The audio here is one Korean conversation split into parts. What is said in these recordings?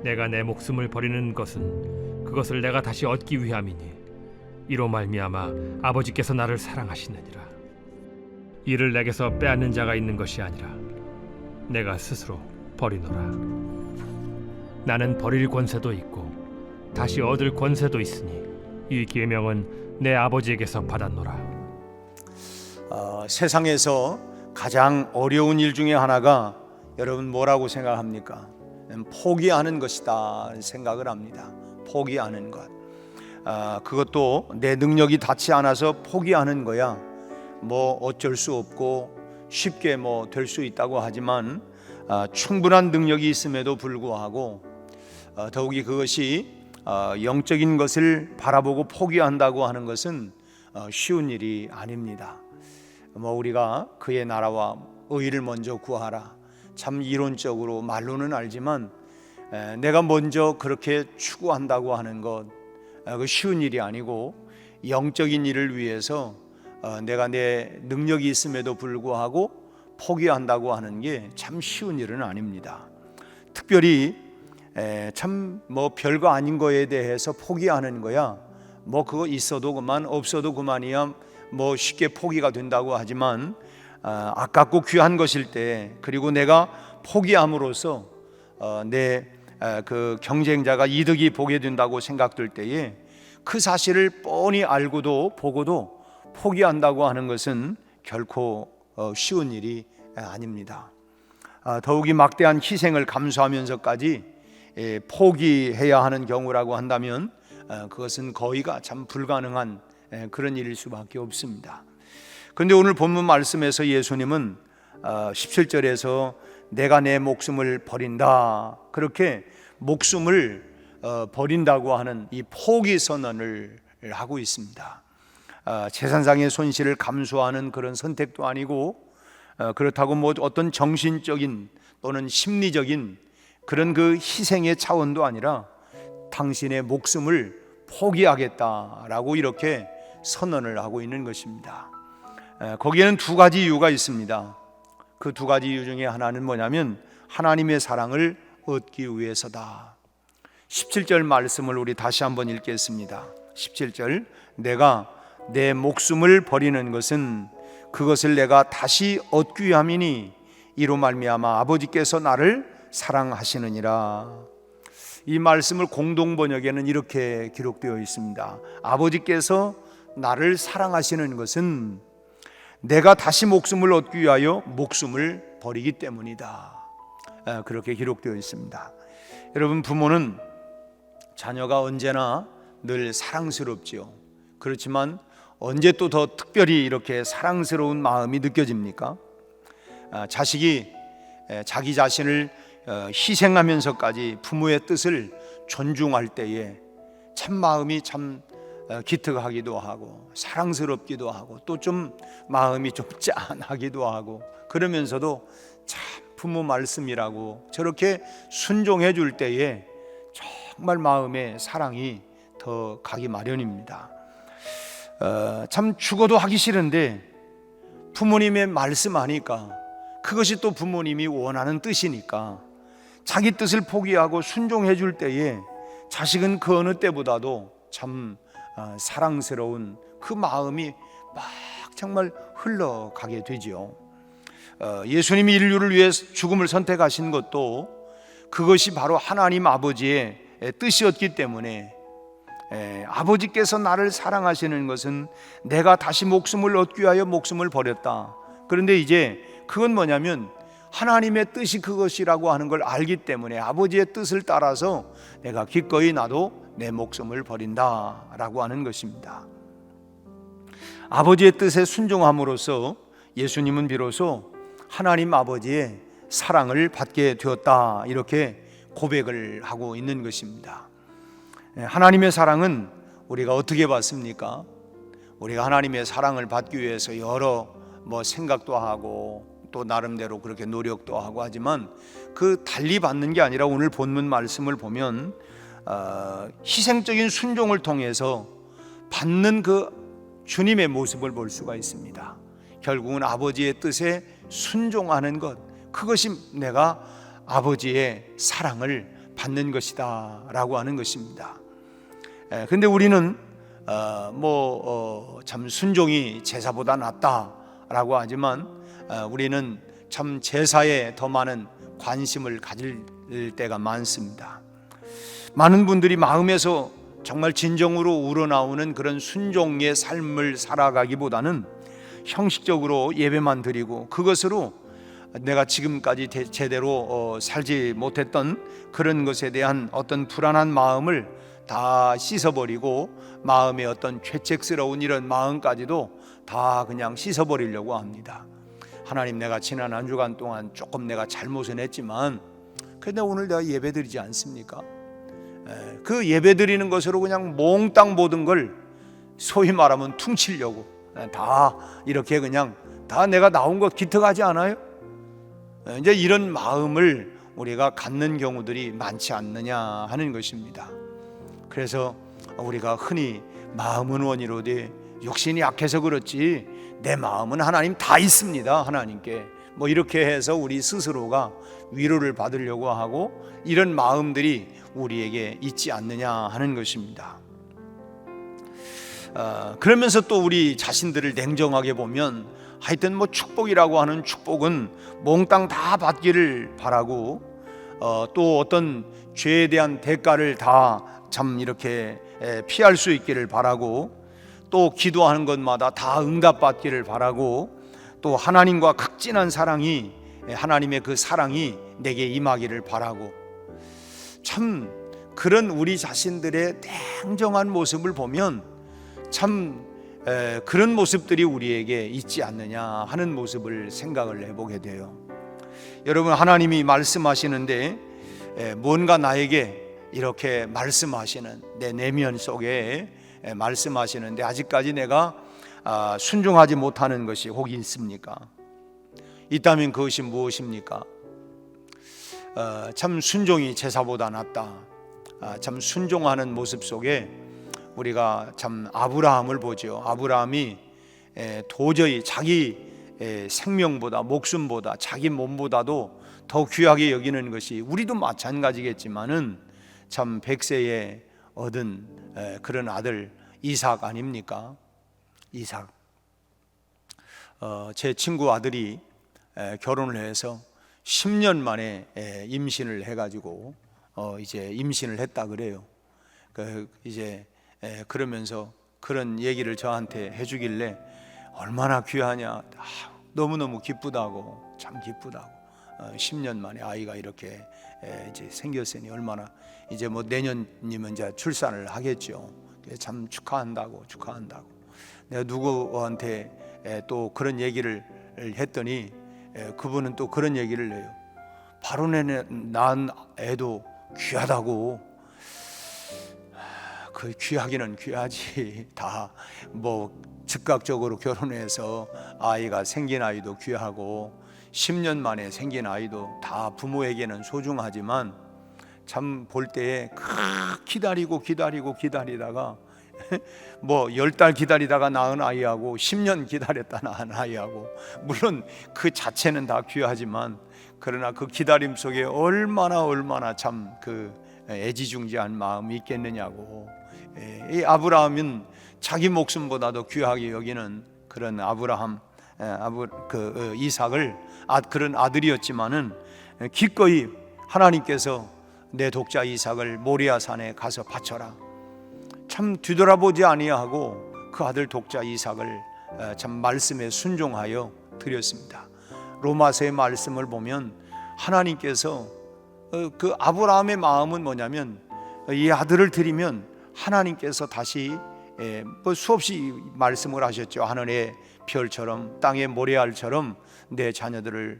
내가 내 목숨을 버리는 것은 그것을 내가 다시 얻기 위함이니 이로 말미암아 아버지께서 나를 사랑하시느니라. 이를 내게서 빼앗는 자가 있는 것이 아니라 내가 스스로 버리노라. 나는 버릴 권세도 있고 다시 얻을 권세도 있으니 이 계명은 내 아버지에게서 받았노라. 세상에서 가장 어려운 일 중에 하나가 여러분 뭐라고 생각합니까? 포기하는 것이다 생각을 합니다. 포기하는 것. 그것도 내 능력이 닿지 않아서 포기하는 거야. 뭐 어쩔 수 없고 쉽게 뭐 될 수 있다고 하지만 충분한 능력이 있음에도 불구하고 더욱이 그것이 영적인 것을 바라보고 포기한다고 하는 것은 쉬운 일이 아닙니다. 뭐 우리가 그의 나라와 의를 먼저 구하라, 참 이론적으로 말로는 알지만 내가 먼저 그렇게 추구한다고 하는 것, 그 쉬운 일이 아니고 영적인 일을 위해서 내가 내 능력이 있음에도 불구하고 포기한다고 하는 게 참 쉬운 일은 아닙니다. 특별히 참 뭐 별거 아닌 거에 대해서 포기하는 거야 뭐 그거 있어도 그만 없어도 그만이야 뭐 쉽게 포기가 된다고 하지만 아깝고 귀한 것일 때, 그리고 내가 포기함으로써 내 그 경쟁자가 이득이 보게 된다고 생각될 때에 그 사실을 뻔히 알고도 보고도 포기한다고 하는 것은 결코 쉬운 일이 아닙니다. 더욱이 막대한 희생을 감수하면서까지 포기해야 하는 경우라고 한다면 그것은 거의가 참 불가능한 그런 일일 수밖에 없습니다. 그런데 오늘 본문 말씀에서 예수님은 17절에서 내가 내 목숨을 버린다, 그렇게 목숨을 버린다고 하는 이 포기 선언을 하고 있습니다. 재산상의 손실을 감수하는 그런 선택도 아니고 그렇다고 뭐 어떤 정신적인 또는 심리적인 그런 그 희생의 차원도 아니라 당신의 목숨을 포기하겠다라고 이렇게 선언을 하고 있는 것입니다. 거기에는 두 가지 이유가 있습니다. 그 두 가지 이유 중에 하나는 뭐냐면 하나님의 사랑을 얻기 위해서다. 17절 말씀을 우리 다시 한번 읽겠습니다. 17절, 내가 내 목숨을 버리는 것은 그것을 내가 다시 얻기 위함이니 이로 말미암아 아버지께서 나를 사랑하시느니라. 이 말씀을 공동 번역에는 이렇게 기록되어 있습니다. 아버지께서 나를 사랑하시는 것은 내가 다시 목숨을 얻기 위하여 목숨을 버리기 때문이다. 그렇게 기록되어 있습니다. 여러분, 부모는 자녀가 언제나 늘 사랑스럽지요. 그렇지만 언제 또 더 특별히 이렇게 사랑스러운 마음이 느껴집니까? 자식이 자기 자신을 희생하면서까지 부모의 뜻을 존중할 때에 참 마음이 참 기특하기도 하고 사랑스럽기도 하고 또 좀 마음이 좀 짠하기도 하고, 그러면서도 참 부모 말씀이라고 저렇게 순종해 줄 때에 정말 마음에 사랑이 더 가기 마련입니다. 참 죽어도 하기 싫은데 부모님의 말씀하니까 그것이 또 부모님이 원하는 뜻이니까 자기 뜻을 포기하고 순종해 줄 때에 자식은 그 어느 때보다도 참 사랑스러운 그 마음이 막 정말 흘러가게 되죠. 예수님이 인류를 위해 죽음을 선택하신 것도 그것이 바로 하나님 아버지의 뜻이었기 때문에 아버지께서 나를 사랑하시는 것은 내가 다시 목숨을 얻기 위하여 목숨을 버렸다. 그런데 이제 그건 뭐냐면 하나님의 뜻이 그것이라고 하는 걸 알기 때문에 아버지의 뜻을 따라서 내가 기꺼이 나도 내 목숨을 버린다라고 하는 것입니다. 아버지의 뜻에 순종함으로써 예수님은 비로소 하나님 아버지의 사랑을 받게 되었다, 이렇게 고백을 하고 있는 것입니다. 하나님의 사랑은 우리가 어떻게 받습니까? 우리가 하나님의 사랑을 받기 위해서 여러 생각도 하고 또 나름대로 그렇게 노력도 하고 하지만 그 달리 받는 게 아니라 오늘 본문 말씀을 보면 희생적인 순종을 통해서 받는 그 주님의 모습을 볼 수가 있습니다. 결국은 아버지의 뜻에 순종하는 것, 그것이 내가 아버지의 사랑을 받는 것이다 라고 하는 것입니다. 근데 우리는 참 순종이 제사보다 낫다라고 하지만 우리는 참 제사에 더 많은 관심을 가질 때가 많습니다. 많은 분들이 마음에서 정말 진정으로 우러나오는 그런 순종의 삶을 살아가기보다는 형식적으로 예배만 드리고 그것으로 내가 지금까지 제대로 살지 못했던 그런 것에 대한 어떤 불안한 마음을 다 씻어버리고 마음의 어떤 죄책스러운 이런 마음까지도 다 그냥 씻어버리려고 합니다. 하나님, 내가 지난 한 주간 동안 조금 내가 잘못은 했지만 근데 오늘 내가 예배드리지 않습니까? 그 예배드리는 것으로 그냥 몽땅 모든 걸 소위 말하면 퉁치려고 다 이렇게 그냥 다 내가 나온 것 기특하지 않아요? 이제 이런 마음을 우리가 갖는 경우들이 많지 않느냐 하는 것입니다. 그래서 우리가 흔히 마음은 원이로되 육신이 약해서 그렇지 내 마음은 하나님 다 있습니다. 하나님께 뭐 이렇게 해서 우리 스스로가 위로를 받으려고 하고 이런 마음들이 우리에게 있지 않느냐 하는 것입니다. 그러면서 또 우리 자신들을 냉정하게 보면 하여튼 뭐 축복이라고 하는 축복은 몽땅 다 받기를 바라고 또 어떤 죄에 대한 대가를 다 참 이렇게 피할 수 있기를 바라고 또 기도하는 것마다 다 응답받기를 바라고 또 하나님과 극진한 사랑이 하나님의 그 사랑이 내게 임하기를 바라고 참 그런 우리 자신들의 냉정한 모습을 보면 참 그런 모습들이 우리에게 있지 않느냐 하는 모습을 생각을 해보게 돼요. 여러분, 하나님이 말씀하시는데 뭔가 나에게 이렇게 말씀하시는 내 내면 속에 말씀하시는데 아직까지 내가 순종하지 못하는 것이 혹 있습니까? 있다면 그것이 무엇입니까? 참 순종이 제사보다 낫다. 참 순종하는 모습 속에 우리가 참 아브라함을 보죠. 아브라함이 도저히 자기 생명보다 목숨보다 자기 몸보다도 더 귀하게 여기는 것이 우리도 마찬가지겠지만은 참 백세에 얻은 그런 아들 이삭 아닙니까? 이삭. 제 친구 아들이 결혼을 해서 10년 만에 임신을 해가지고 이제 임신을 했다 그래요. 이제 그러면서 그런 얘기를 저한테 해주길래 얼마나 귀하냐, 너무너무 기쁘다고, 참 기쁘다고. 10년 만에 아이가 이렇게 이제 생겼으니 얼마나 이제 뭐 내년이면 이제 출산을 하겠죠. 참 축하한다고. 내가 누구한테 또 그런 얘기를 했더니 그분은 또 그런 얘기를 해요. 바로 낳은 애도 귀하다고. 그 귀하기는 귀하지. 다 뭐 즉각적으로 결혼해서 아이가 생긴 아이도 귀하고 10년 만에 생긴 아이도 다 부모에게는 소중하지만 참 볼 때에 기다리다가 뭐 10달 기다리다가 낳은 아이하고 10년 기다렸다 낳은 아이하고 물론 그 자체는 다 귀하지만 그러나 그 기다림 속에 얼마나 참 그 애지중지한 마음이 있겠느냐고. 이 아브라함은 자기 목숨보다도 귀하게 여기는 그런 이삭을 그런 아들이었지만은 기꺼이 하나님께서 내 독자 이삭을 모리아 산에 가서 바쳐라. 참 뒤돌아보지 아니하고 그 아들 독자 이삭을 참 말씀에 순종하여 드렸습니다. 로마서의 말씀을 보면 하나님께서 그 아브라함의 마음은 뭐냐면 이 아들을 드리면 하나님께서 다시 수없이 말씀을 하셨죠. 하늘의 별처럼 땅의 모래알처럼 내 자녀들을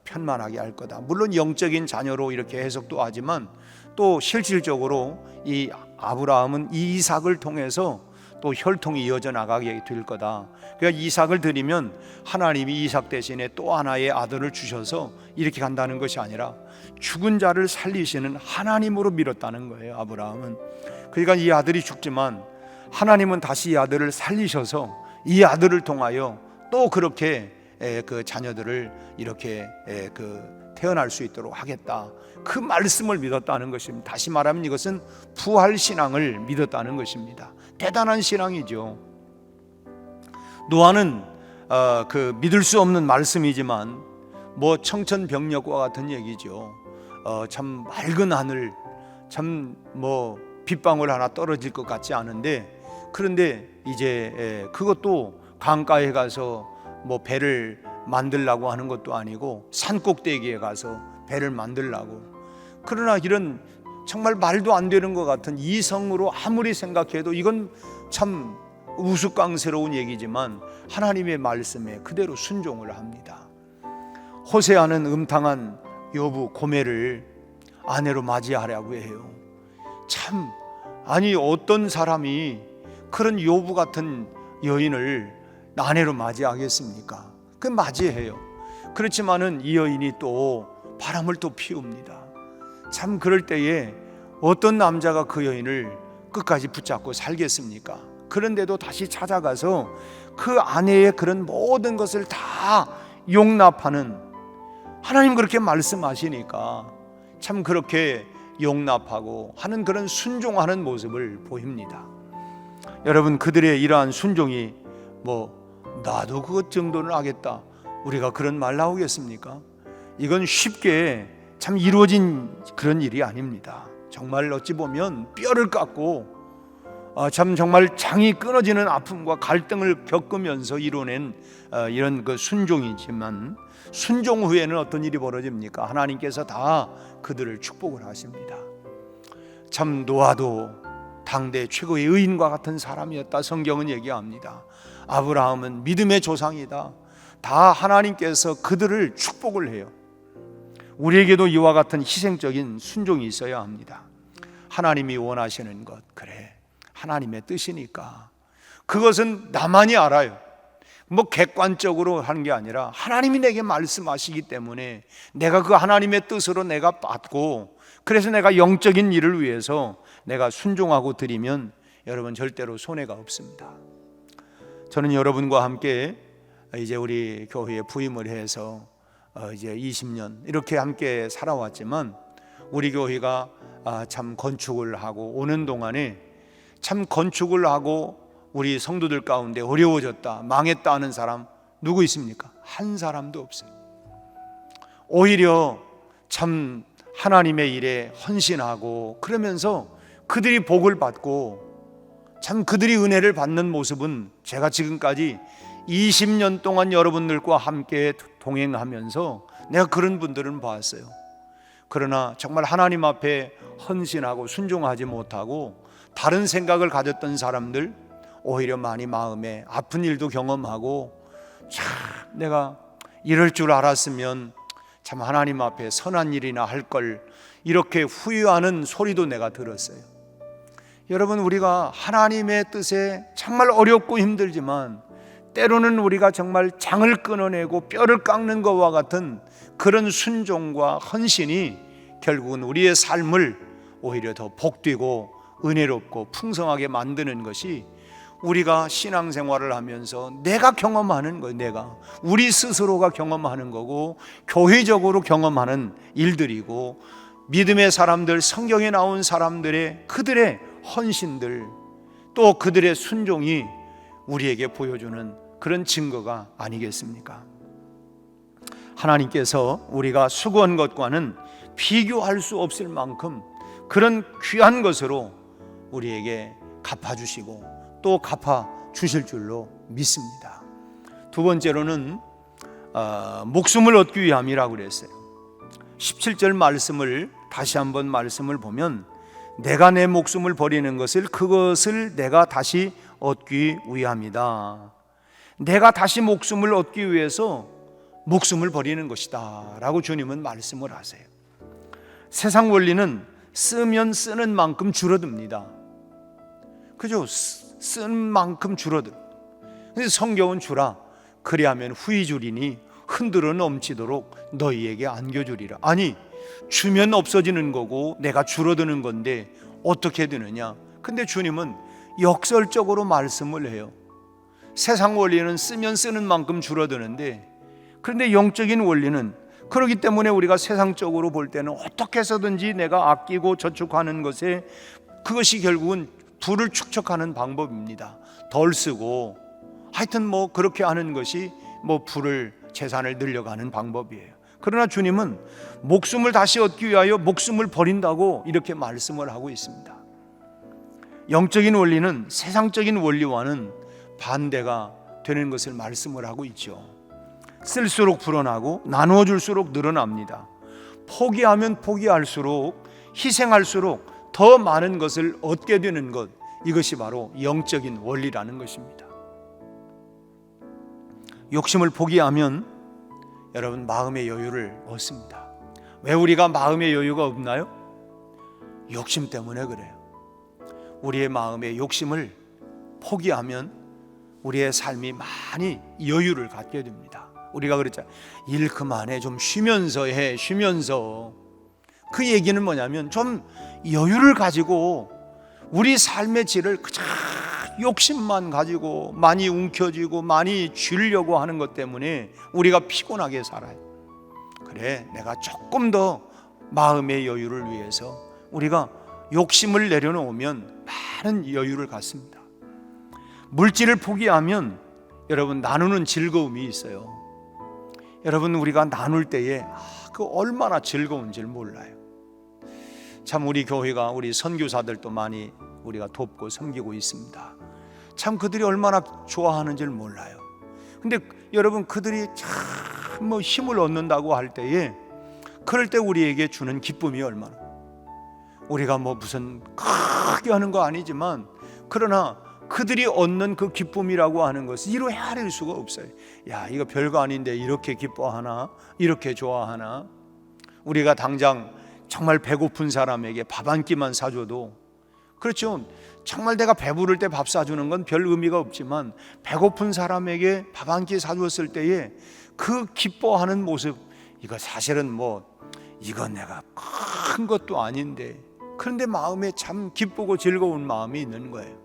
편만하게 할 거다. 물론 영적인 자녀로 이렇게 해석도 하지만 또 실질적으로 이 아브라함은 이 이삭을 통해서 또 혈통이 이어져 나가게 될 거다. 그러니까 이삭을 드리면 하나님이 이삭 대신에 또 하나의 아들을 주셔서 이렇게 간다는 것이 아니라 죽은 자를 살리시는 하나님으로 밀었다는 거예요. 아브라함은. 그러니까 이 아들이 죽지만 하나님은 다시 이 아들을 살리셔서 이 아들을 통하여 또 그렇게 그 자녀들을 이렇게 태어날 수 있도록 하겠다. 그 말씀을 믿었다는 것입니다. 다시 말하면 이것은 부활 신앙을 믿었다는 것입니다. 대단한 신앙이죠. 노아는 믿을 수 없는 말씀이지만 뭐 청천벽력과 같은 얘기죠. 참 맑은 하늘, 참 뭐 빗방울 하나 떨어질 것 같지 않은데, 그런데 이제 그것도 강가에 가서 뭐 배를 만들라고 하는 것도 아니고 산 꼭대기에 가서 배를 만들라고. 그러나 이런 정말 말도 안 되는 것 같은 이성으로 아무리 생각해도 이건 참 우스꽝스러운 얘기지만 하나님의 말씀에 그대로 순종을 합니다. 호세아는 음탕한 여부 고멜을 아내로 맞이하려고 해요. 참, 아니 어떤 사람이 그런 여부 같은 여인을 아내로 맞이하겠습니까? 그 맞이해요. 그렇지만은 이 여인이 또 바람을 또 피웁니다. 참, 그럴 때에 어떤 남자가 그 여인을 끝까지 붙잡고 살겠습니까? 그런데도 다시 찾아가서 그 아내의 그런 모든 것을 다 용납하는, 하나님 그렇게 말씀하시니까 참 그렇게 용납하고 하는 그런 순종하는 모습을 보입니다. 여러분, 그들의 이러한 순종이 나도 그것 정도는 하겠다, 우리가 그런 말 나오겠습니까? 이건 쉽게 참 이루어진 그런 일이 아닙니다. 정말 어찌 보면 뼈를 깎고 참 정말 장이 끊어지는 아픔과 갈등을 겪으면서 이뤄낸 이런 그 순종이지만, 순종 후에는 어떤 일이 벌어집니까? 하나님께서 다 그들을 축복을 하십니다. 참 노아도 당대 최고의 의인과 같은 사람이었다, 성경은 얘기합니다. 아브라함은 믿음의 조상이다. 다 하나님께서 그들을 축복을 해요. 우리에게도 이와 같은 희생적인 순종이 있어야 합니다. 하나님이 원하시는 것, 그래, 하나님의 뜻이니까 그것은 나만이 알아요. 객관적으로 하는 게 아니라 하나님이 내게 말씀하시기 때문에 내가 그 하나님의 뜻으로 내가 받고, 그래서 내가 영적인 일을 위해서 내가 순종하고 드리면 여러분 절대로 손해가 없습니다. 저는 여러분과 함께 이제 우리 교회에 부임을 해서 이제 20년 이렇게 함께 살아왔지만, 우리 교회가 참 건축을 하고 오는 동안에 참 건축을 하고 우리 성도들 가운데 어려워졌다, 망했다 하는 사람 누구 있습니까? 한 사람도 없어요. 오히려 참 하나님의 일에 헌신하고 그러면서 그들이 복을 받고 참 그들이 은혜를 받는 모습은 제가 지금까지 20년 동안 여러분들과 함께 동행하면서 내가 그런 분들은 봤어요. 그러나 정말 하나님 앞에 헌신하고 순종하지 못하고 다른 생각을 가졌던 사람들, 오히려 많이 마음에 아픈 일도 경험하고, 참 내가 이럴 줄 알았으면 참 하나님 앞에 선한 일이나 할 걸, 이렇게 후회하는 소리도 내가 들었어요. 여러분, 우리가 하나님의 뜻에 정말 어렵고 힘들지만 때로는 우리가 정말 장을 끊어내고 뼈를 깎는 것과 같은 그런 순종과 헌신이 결국은 우리의 삶을 오히려 더 복되고 은혜롭고 풍성하게 만드는 것이 우리가 신앙생활을 하면서 내가 경험하는 거예요. 내가 우리 스스로가 경험하는 거고 교회적으로 경험하는 일들이고, 믿음의 사람들, 성경에 나온 사람들의 그들의 헌신들, 또 그들의 순종이 우리에게 보여주는 그런 증거가 아니겠습니까? 하나님께서 우리가 수고한 것과는 비교할 수 없을 만큼 그런 귀한 것으로 우리에게 갚아주시고 또 갚아주실 줄로 믿습니다. 두 번째로는 목숨을 얻기 위함이라고 그랬어요. 17절 말씀을 다시 한번 말씀을 보면, 내가 내 목숨을 버리는 것을 그것을 내가 다시 얻기 위함이다. 내가 다시 목숨을 얻기 위해서 목숨을 버리는 것이다 라고 주님은 말씀을 하세요. 세상 원리는 쓰면 쓰는 만큼 줄어듭니다. 그죠? 쓴 만큼 줄어들. 근데 성경은 주라, 그리하면 후이 주리니 흔들어 넘치도록 너희에게 안겨주리라. 아니, 주면 없어지는 거고 내가 줄어드는 건데 어떻게 되느냐? 근데 주님은 역설적으로 말씀을 해요. 세상 원리는 쓰면 쓰는 만큼 줄어드는데, 그런데 영적인 원리는 그렇기 때문에 우리가 세상적으로 볼 때는 어떻게 해서든지 내가 아끼고 저축하는 것에 그것이 결국은 부를 축적하는 방법입니다. 덜 쓰고 하여튼 뭐 그렇게 하는 것이 뭐 부를 재산을 늘려가는 방법이에요. 그러나 주님은 목숨을 다시 얻기 위하여 목숨을 버린다고 이렇게 말씀을 하고 있습니다. 영적인 원리는 세상적인 원리와는 반대가 되는 것을 말씀을 하고 있죠. 쓸수록 불어나고 나누어 줄수록 늘어납니다. 포기하면 포기할수록, 희생할수록 더 많은 것을 얻게 되는 것, 이것이 바로 영적인 원리라는 것입니다. 욕심을 포기하면 여러분 마음의 여유를 얻습니다. 왜 우리가 마음의 여유가 없나요? 욕심 때문에 그래요. 우리의 마음의 욕심을 포기하면 우리의 삶이 많이 여유를 갖게 됩니다. 우리가 그랬잖아요. 일 그만해, 좀 쉬면서 해, 쉬면서. 그 얘기는 뭐냐면 좀 여유를 가지고 우리 삶의 질을 그저 욕심만 가지고 많이 움켜쥐고 많이 쥐려고 하는 것 때문에 우리가 피곤하게 살아요. 그래, 내가 조금 더 마음의 여유를 위해서 우리가 욕심을 내려놓으면 많은 여유를 갖습니다. 물질을 포기하면 여러분 나누는 즐거움이 있어요. 여러분 우리가 나눌 때에 그 얼마나 즐거운지를 몰라요. 참 우리 교회가 우리 선교사들도 많이 우리가 돕고 섬기고 있습니다. 참 그들이 얼마나 좋아하는지를 몰라요. 근데 여러분 그들이 참 뭐 힘을 얻는다고 할 때에 그럴 때 우리에게 주는 기쁨이 얼마나, 우리가 뭐 무슨 크게 하는 거 아니지만 그러나 그들이 얻는 그 기쁨이라고 하는 것은 이루 헤아릴 수가 없어요. 야, 이거 별거 아닌데 이렇게 기뻐하나, 이렇게 좋아하나. 우리가 당장 정말 배고픈 사람에게 밥 한 끼만 사줘도, 그렇죠, 정말 내가 배부를 때 밥 사주는 건 별 의미가 없지만 배고픈 사람에게 밥 한 끼 사주었을 때에 그 기뻐하는 모습, 이거 사실은 뭐 이건 내가 큰 것도 아닌데 그런데 마음에 참 기쁘고 즐거운 마음이 있는 거예요.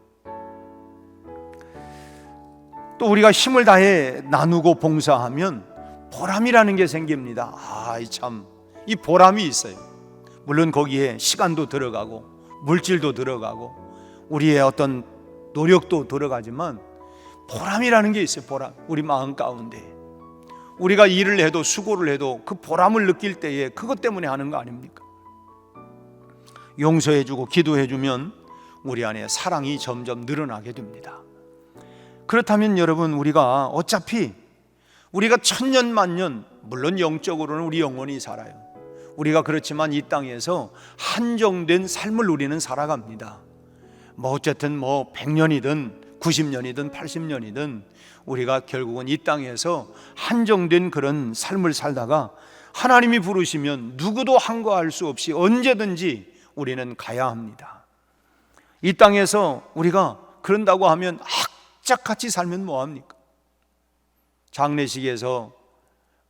또 우리가 힘을 다해 나누고 봉사하면 보람이라는 게 생깁니다. 참 이 보람이 있어요. 물론 거기에 시간도 들어가고 물질도 들어가고 우리의 어떤 노력도 들어가지만 보람이라는 게 있어요. 보람, 우리 마음 가운데 우리가 일을 해도 수고를 해도 그 보람을 느낄 때에 그것 때문에 하는 거 아닙니까? 용서해주고 기도해주면 우리 안에 사랑이 점점 늘어나게 됩니다. 그렇다면 여러분 우리가 어차피 우리가 천년만년, 물론 영적으로는 우리 영원히 살아요. 우리가 그렇지만 이 땅에서 한정된 삶을 우리는 살아갑니다. 뭐 어쨌든 뭐 100년이든 90년이든 80년이든 우리가 결국은 이 땅에서 한정된 그런 삶을 살다가 하나님이 부르시면 누구도 한거할 수 없이 언제든지 우리는 가야 합니다. 이 땅에서 우리가 그런다고 하면 악착같이 살면 뭐합니까? 장례식에서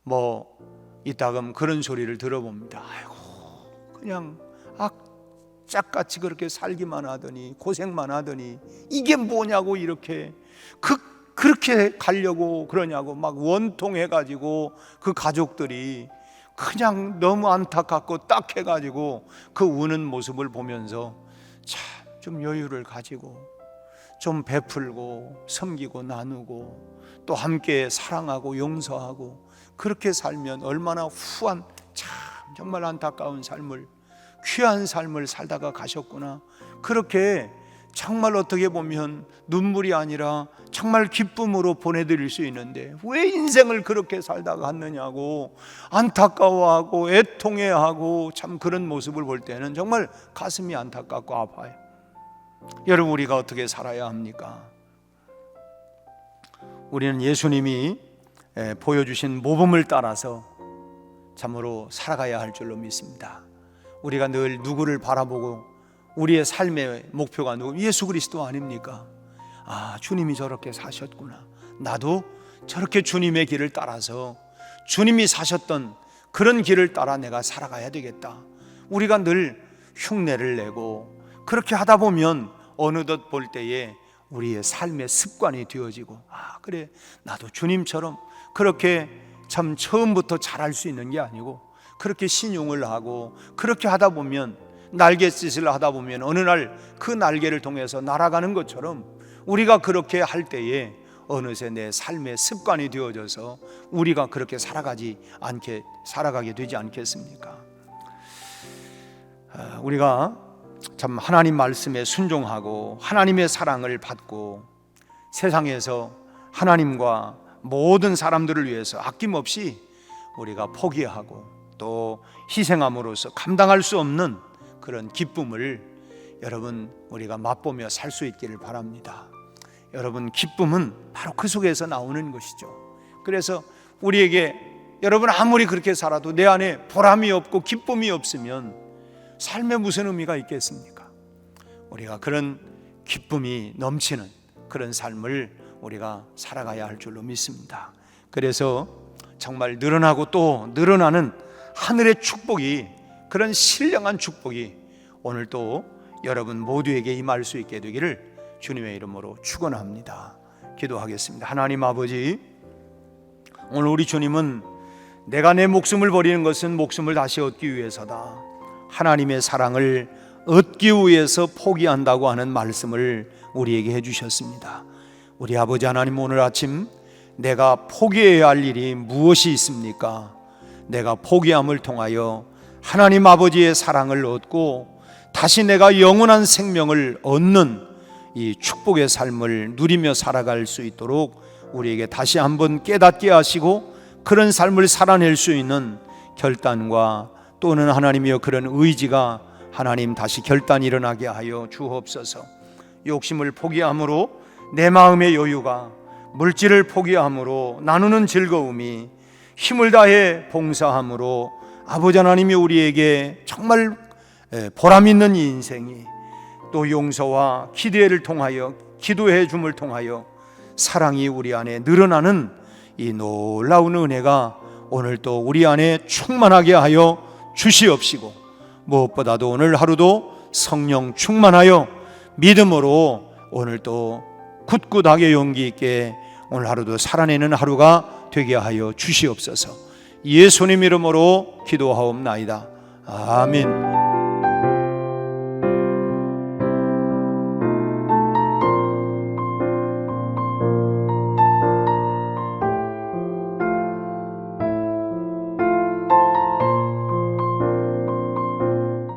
뭐 이따금 그런 소리를 들어봅니다. 아이고 그냥 악착같이 그렇게 살기만 하더니 고생만 하더니 이게 뭐냐고 이렇게 그렇게 가려고 그러냐고 막 원통해가지고 그 가족들이 그냥 너무 안타깝고 딱해가지고 그 우는 모습을 보면서 참 좀 여유를 가지고 좀 베풀고 섬기고 나누고 또 함께 사랑하고 용서하고 그렇게 살면 얼마나 후한, 참 정말 안타까운 삶을, 귀한 삶을 살다가 가셨구나. 그렇게 정말 어떻게 보면 눈물이 아니라 정말 기쁨으로 보내드릴 수 있는데 왜 인생을 그렇게 살다가 갔느냐고 안타까워하고 애통해하고 참 그런 모습을 볼 때는 정말 가슴이 안타깝고 아파요. 여러분 우리가 어떻게 살아야 합니까? 우리는 예수님이 보여주신 모범을 따라서 참으로 살아가야 할 줄로 믿습니다. 우리가 늘 누구를 바라보고 우리의 삶의 목표가 누구? 예수 그리스도 아닙니까? 주님이 저렇게 사셨구나. 나도 저렇게 주님의 길을 따라서 주님이 사셨던 그런 길을 따라 내가 살아가야 되겠다. 우리가 늘 흉내를 내고 그렇게 하다 보면 어느덧 볼 때에 우리의 삶의 습관이 되어지고 그래 나도 주님처럼 그렇게 참 처음부터 잘할 수 있는 게 아니고 그렇게 신용을 하고 그렇게 하다 보면 날갯짓을 하다 보면 어느 날 그 날개를 통해서 날아가는 것처럼 우리가 그렇게 할 때에 어느새 내 삶의 습관이 되어져서 우리가 그렇게 살아가게 되지 않겠습니까? 우리가 참 하나님 말씀에 순종하고 하나님의 사랑을 받고 세상에서 하나님과 모든 사람들을 위해서 아낌없이 우리가 포기하고 또 희생함으로써 감당할 수 없는 그런 기쁨을 여러분 우리가 맛보며 살 수 있기를 바랍니다. 여러분 기쁨은 바로 그 속에서 나오는 것이죠. 그래서 우리에게 여러분 아무리 그렇게 살아도 내 안에 보람이 없고 기쁨이 없으면 삶에 무슨 의미가 있겠습니까? 우리가 그런 기쁨이 넘치는 그런 삶을 우리가 살아가야 할 줄로 믿습니다. 그래서 정말 늘어나고 또 늘어나는 하늘의 축복이, 그런 신령한 축복이 오늘 또 여러분 모두에게 임할 수 있게 되기를 주님의 이름으로 축원합니다. 기도하겠습니다. 하나님 아버지, 오늘 우리 주님은 내가 내 목숨을 버리는 것은 목숨을 다시 얻기 위해서다, 하나님의 사랑을 얻기 위해서 포기한다고 하는 말씀을 우리에게 해주셨습니다. 우리 아버지 하나님, 오늘 아침 내가 포기해야 할 일이 무엇이 있습니까? 내가 포기함을 통하여 하나님 아버지의 사랑을 얻고 다시 내가 영원한 생명을 얻는 이 축복의 삶을 누리며 살아갈 수 있도록 우리에게 다시 한번 깨닫게 하시고 그런 삶을 살아낼 수 있는 결단과 또는 하나님이여 그런 의지가 하나님 다시 결단이 일어나게 하여 주옵소서. 욕심을 포기함으로 내 마음의 여유가, 물질을 포기함으로 나누는 즐거움이, 힘을 다해 봉사함으로 아버지 하나님이 우리에게 정말 보람 있는 이 인생이, 또 용서와 기대를 통하여, 기도해 줌을 통하여 사랑이 우리 안에 늘어나는 이 놀라운 은혜가 오늘 또 우리 안에 충만하게 하여 주시옵시고, 무엇보다도 오늘 하루도 성령 충만하여 믿음으로 오늘 또 굳굳하게 용기 있게 오늘 하루도 살아내는 하루가 되게 하여 주시옵소서. 예수님 이름으로 기도하옵나이다. 아멘.